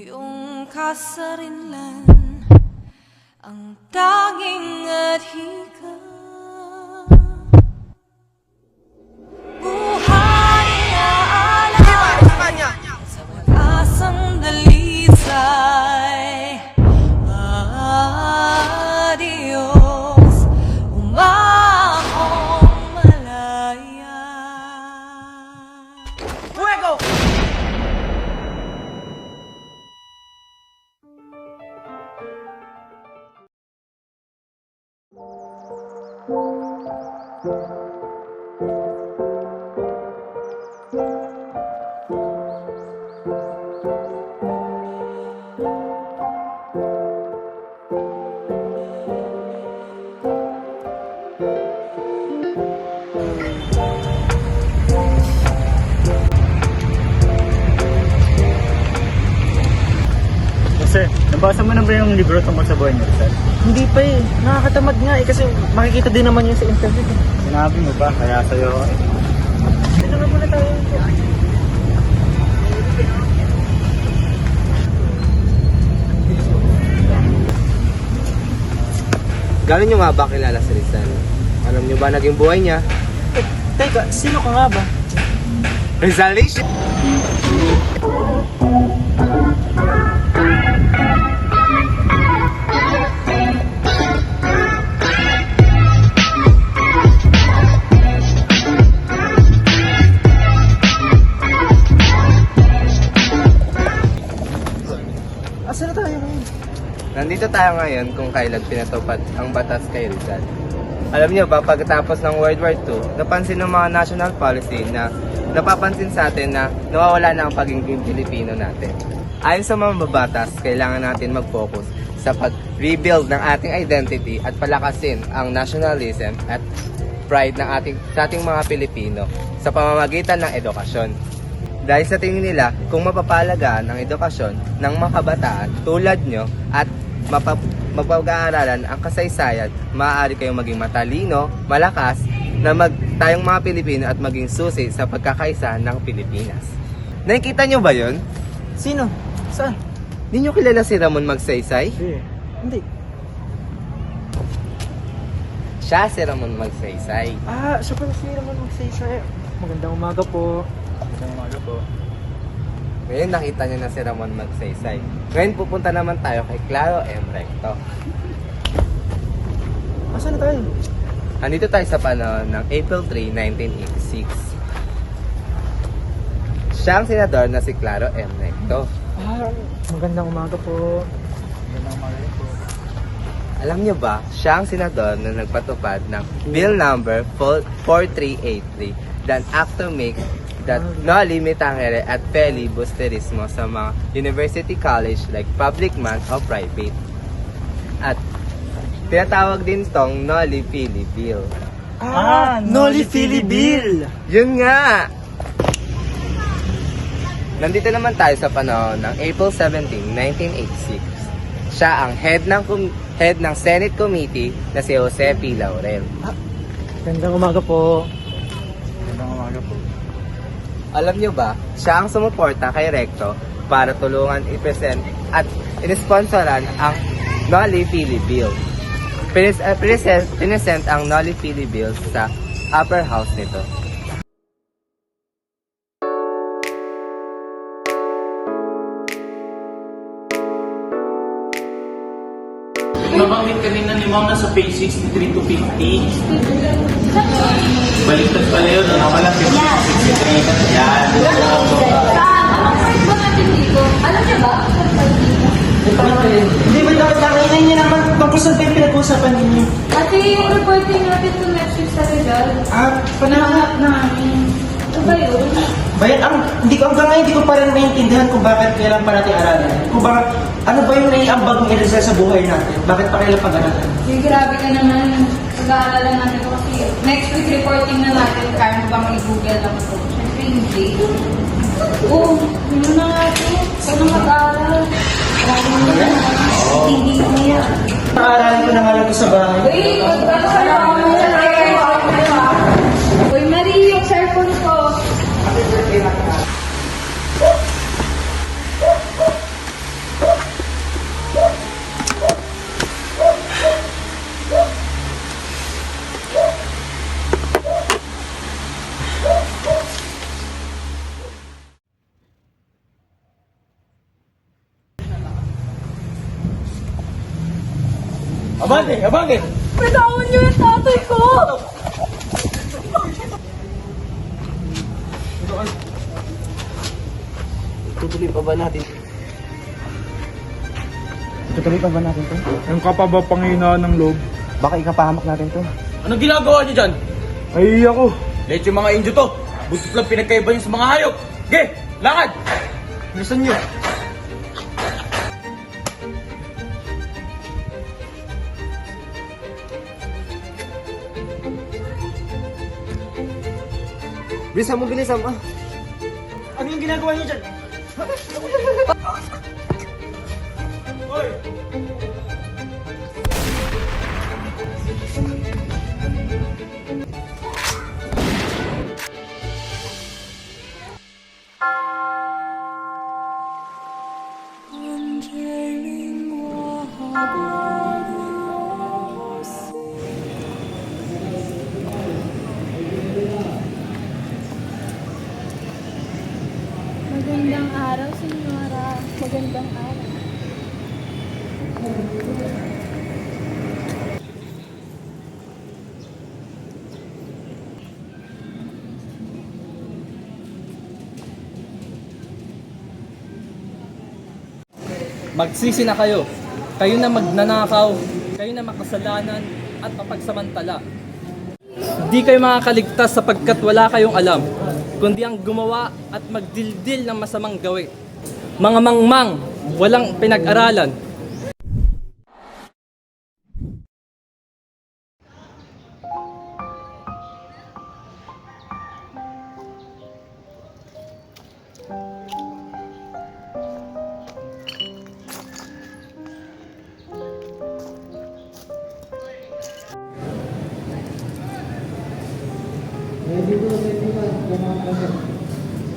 iyong kasarinlan ang tanging adhika. Buhay aalay sa pag-asang dalisay. Adios, umahong malaya. Fuego! Sir, nabasa mo na ba yung libro tungkol sa buhay ni Rizal? Hindi pa eh. Nakakatamad nga eh kasi makikita din naman yun sa internet eh. Sinabi mo ba? Kaya sa'yo ako eh. Kailangan muna tayo. Gano'n nyo nga ba kilala si Rizal? Alam nyo ba naging buhay niya? Teka, sino ka nga ba? Rizalation! Asa na tayo ngayon? Nandito tayo ngayon kung kailan pinatupad ang batas kay Rizal. Alam niyo ba, pagkatapos ng World War II, napansin ng mga national policy na napapansin sa atin na nawawala na ang pagiging Pilipino natin. Ayon sa mga babatas, kailangan natin mag-focus sa pag-rebuild ng ating identity at palakasin ang nationalism at pride ng sa ating mga Pilipino sa pamamagitan ng edukasyon. Dahil sa tingin nila, kung mapapalagaan ang edukasyon ng mga kabataan tulad nyo at mapag-aaralan ang kasaysayan, maaari kayong maging matalino, malakas, na tayong mga Pilipino at maging susi sa pagkakaisa ng Pilipinas. Nakikita nyo ba yun? Sino? Saan? Hindi nyo kilala si Ramon Magsaysay? Hindi. Siya si Ramon Magsaysay. Ah, siya pala si Ramon Magsaysay. Magandang umaga po. Magandang umaga po. Ngayon nakita nyo na si Ramon Magsaysay. Ngayon pupunta naman tayo kay Claro M. Recto. Asa na tayo? Andito tayo sa panahon ng April 3, 1986. Siya ang senador na si Claro M. Recto. Ah, magandang umaga po. Magandang umaga po. Alam niyo ba, siya ang senador na nagpatupad ng Bill number 4383 that act to make that no limit tangere at filibusterismo sa mga university college like public man o private. At tinatawag din tong Noli Fili Bill. Noli Fili Bill! Yun nga! Nandito naman tayo sa panahon ng April 17, 1986. Siya ang head ng Senate Committee na si Jose P. Laurel. Magandang umaga po. Magandang umaga po. Alam nyo ba, siya ang sumuporta kay Recto para tulungan i-present at inisponsoran ang Noli Fili Bill. Pinesent ang Noli Fili Bill sa upper house nito. Nabanggit kanina ni Ma'am na sa page 63 to 50. Baliktad pala yun. Ano ka lang? 63. Yan. Anong part ba natin dito? Alam niyo ba? Hindi ba dapat nakainin niyo naman tungkol sa tayo pinag-uusapan ninyo? Ate, yung reporting natin to next week sa Rizal. Panahanap namin. Ano ba yun? Bayan, hindi ko hanggang ngayon, hindi ko pa rin maintindihan kung bakit kailangan pa natin aralin. Kung bakit, ano ba yung naiambag ng i-result sa buhay natin? Bakit pa kailangan pag-aralan? Sige, grabe ka naman. Pag-aalala natin ko kasi next week reporting na natin. Kaya mo bang i-google lang ito? Siyempre hindi. Oo, yun na nga ito. Paano mag-aaral? Hindi mo yan. Paaralin ko na nga lang ito sa bahay. Uy, magkakasalamat mo na tayo. Uy, Marie, yung cellphone ko. Abante! Abante! Bitawan niyo yung tatay ko! Tutuloy pa ba natin? Tutuloy pa ba natin to? Yung kapaba panghinaan ng loob. Baka ikapahamak natin to. Anong ginagawa niyo dyan? Ay, ako! Let yung mga injo to. Buntot lang pinagkaiba niyo sa mga hayop. Ge! Lakad! Bilisan nyo. Bilisan mo, bilisan mo. Ano yung ginagawa niyo dyan? Magandang araw, Senyora. Magandang araw. Magsisi na kayo. Kayo na magnanakaw, kayo na makasalanan at mapagsamantala. Di kayo makakaligtas sapagkat wala kayong alam, kundi ang gumawa at magdildil ng masamang gawi. Mga mangmang, walang pinag-aralan.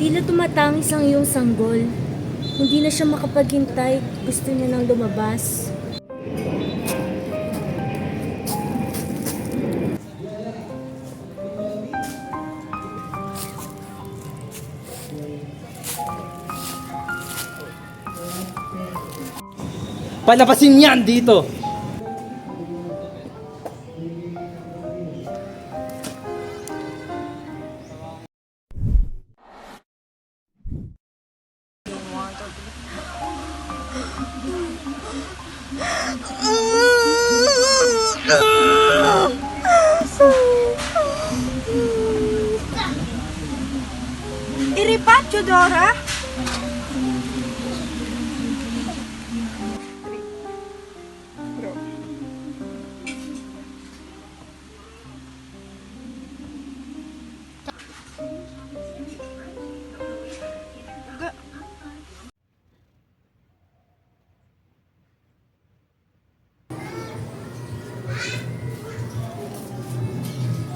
Tila tumatangis ang iyong sanggol. Hindi na siya makapaghintay. Gusto niya nang lumabas. Palabasin yan dito! Iripacho, Dora!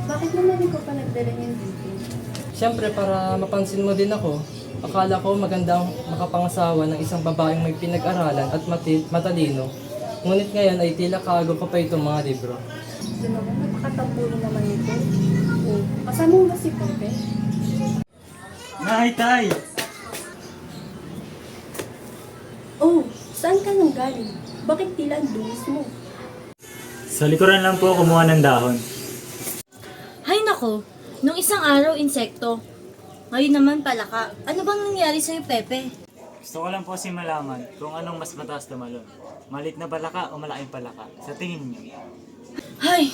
Bakit naman ikaw pa nagdala niyan dito? Siyempre para mapansin mo din ako, akala ko magandang makapangasawa ng isang babaeng may pinag-aralan at matalino. Ngunit ngayon ay tila kago pa itong mga libro. Ito naman, napakatampulo naman ito. Oh, kasama mo ba si Pepe? Nay, tay! Oh, saan ka nang galing? Bakit tila ang dungis mo? Sa likuran lang po kumuha ng dahon. Hay nako, nung isang araw insekto. Ngayon naman palaka. Ano bang nangyari sa'yo, Pepe? Gusto ko lang po si malaman kung anong mas mataas tumalon. Malit na palaka o malaking palaka? Sa tingin niyo. Hay,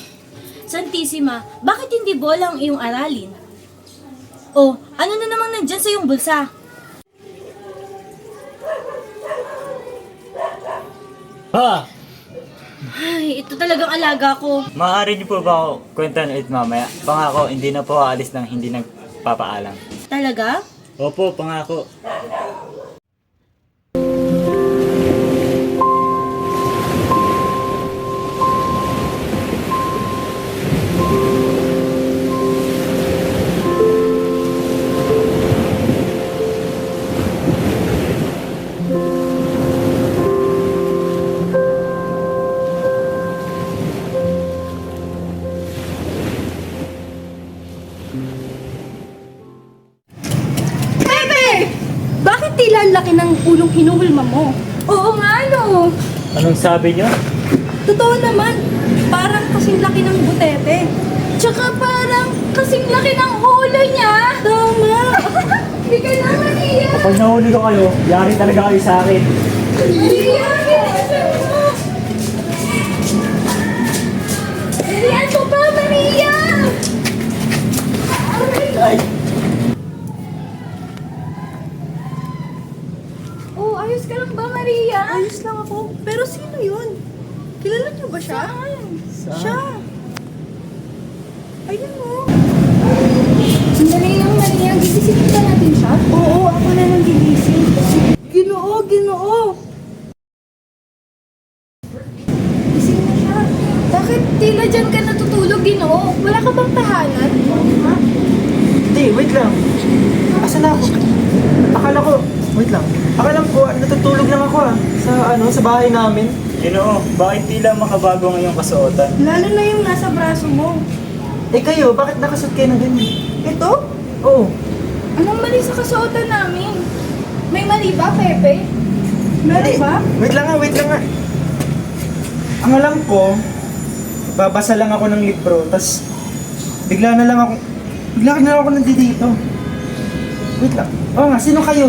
Santissima, bakit hindi bola ang iyong aralin? Oh, ano na namang nandyan sa iyong bulsa? Ha! Ay, ito talagang alaga ko. Maaari niyo po ba ako kwentan ulit mamaya? Pangako, hindi na po aalis ng hindi nagpapaalam. Talaga? Opo, pangako. Bakit tila ang laki ng ulong hinuhulma mo? Oo nga, no. Anong sabi niyo? Totoo naman, parang kasing laki ng butete. Tsaka parang kasing laki ng ulo niya. Tama! Hindi ka na, Maria. Pag nahuli ko kayo, yari talaga kayo sa akin. Maria, bilisan mo. Bilisan mo pa, Maria. Oh, ayos ka lang ba, Maria? Ayos lang ako. Pero sino yun? Kilala niyo ba siya? Siya. Ayun mo. Sandali lang, Maria. Gisisipin ka natin siya. Oo, ako na nang ginising. Ginoo, ginoo. Gising na siya. Bakit tila dyan ka natutulog, Ginoo? Wala ka bang tahanan? Hindi, wait lang. Asan na ako? Wait lang. Akala ko, natutulog lang ako sa bahay namin. Ginoo, bakit tila makabago ngayong kasuotan? Lalo na yung nasa braso mo. Eh kayo, bakit nakasuot kayo ng ganyan? Ito? Oo. Anong mali sa kasuotan namin? May mali ba, Pepe? Meron ba? Wait lang nga. Ang alam ko, babasa lang ako ng libro, tas bigla na lang ako nandito. Wait lang. Oo nga, sino kayo?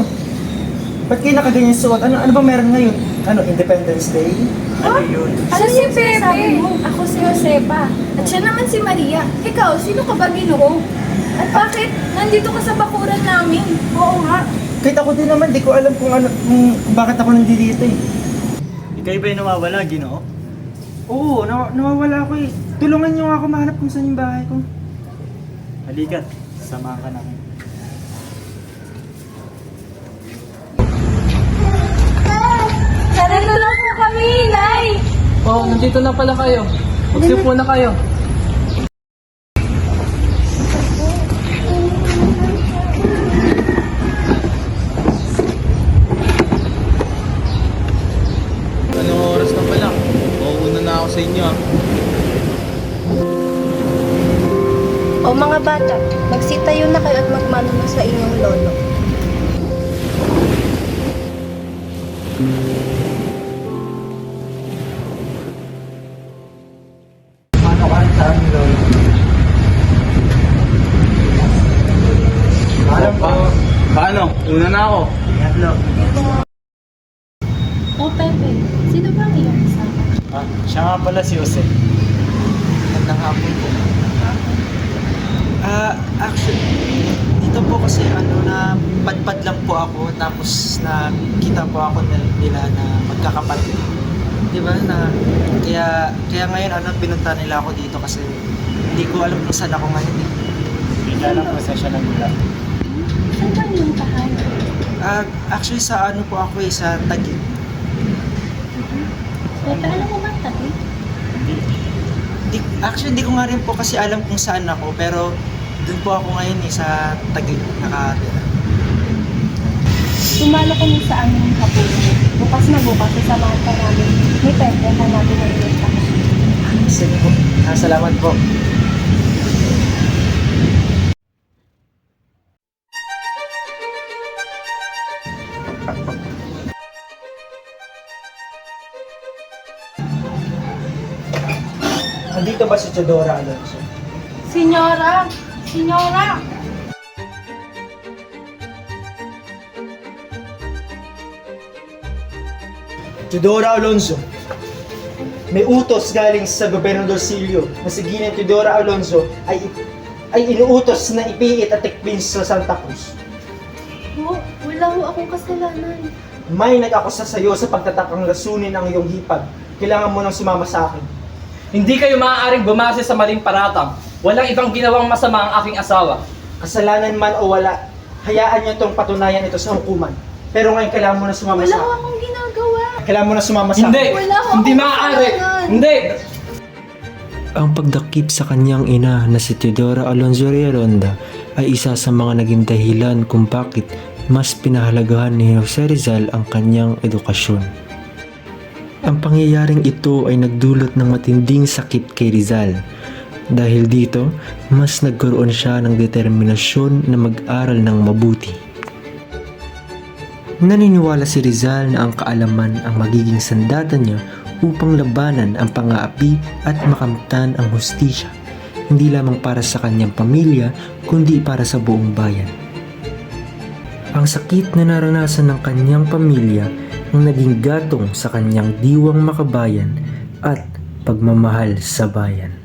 Ba't kayo nakaganyan suot? Ano ba meron ngayon? Independence Day? Ano yun? Siya si Pepe. Ako si Josepa. At siya naman si Maria. Ikaw, sino ka ba, Ginoo? At bakit nandito ka sa bakuran namin? Oo nga. Kahit ako din naman, di ko alam kung bakit ako nandito eh. Ikaw ba yung nawawala, Ginoo? Oo, nawawala ako eh. Tulungan niyo nga ako mahanap kung saan yung bahay ko. Halika, samahan ka namin. Sarado lang po kami, Nay! Oh, nandito na pala kayo. Magsipo na kayo. Anong oras na pala? Mauuna na ako sa inyo ah. O mga bata, magsitayo na kayo at magmano na sa inyong lolo. Paano ka sa amin, Lolo? Alam ko. Paano? Una na ako. Ingat, Lo. O, Pepe, sino ba ang iyong kasama? Siya nga pala si Jose. Magandang hapon po. Actually, dito po kasi na padpad lang po ako tapos nakita po ako nila na magkakapatid. Di ba kaya ngayon pinunta nila ako dito kasi hindi ko alam kung saan ako ngayon eh. Bigla lang pasensya ng mula. Saan ba ang iyong tahanan? Actually sa po ako sa Taguig. Pepe, alam mo ba ang Taguig? Actually hindi ko nga rin po kasi alam kung saan ako pero doon po ako ngayon sa Taguig nakatira. Sumalo kami sa aming hapunan. Bukas na bukas, sasamahan pa namin. Ni Pepe, hanapin ang iyong tahanan. Sige po. Salamat po. Nandito ba si Teodora Alonso? Senyora! Senyora! Teodora Alonso. May utos galing sa Gobernador Silio na si Ginang Teodora Alonso ay inuutos na ipiit at tikpin sa Santa Cruz. Wala ho akong kasalanan. May nag-akusa sa iyo sa pagtatakang lasunin ang iyong hipag. Kailangan mo nang sumama sa akin. Hindi kayo maaaring bumase sa maling paratang. Walang ibang ginawang masama ang aking asawa. Kasalanan man o wala, hayaan niyo itong patunayan ito sa hukuman. Pero ngayon kailangan mo na sumama Wala sa ho akin. akong ginagawa. Kailangan mo na sumama sa Hindi! akin. Wala ho Hindi akong maaari! kasalanan. Hindi! Ang pagdakip sa kanyang ina na si Teodora Alonso Ronda ay isa sa mga naging dahilan kung bakit mas pinahalagahan ni Jose Rizal ang kanyang edukasyon. Ang pangyayaring ito ay nagdulot ng matinding sakit kay Rizal. Dahil dito, mas nagkaroon siya ng determinasyon na mag-aral ng mabuti. Naniniwala si Rizal na ang kaalaman ang magiging sandata niya upang labanan ang pang-aapi at makamtan ang hustisya, hindi lamang para sa kanyang pamilya kundi para sa buong bayan. Ang sakit na naranasan ng kanyang pamilya ang naging gatong sa kanyang diwang makabayan at pagmamahal sa bayan.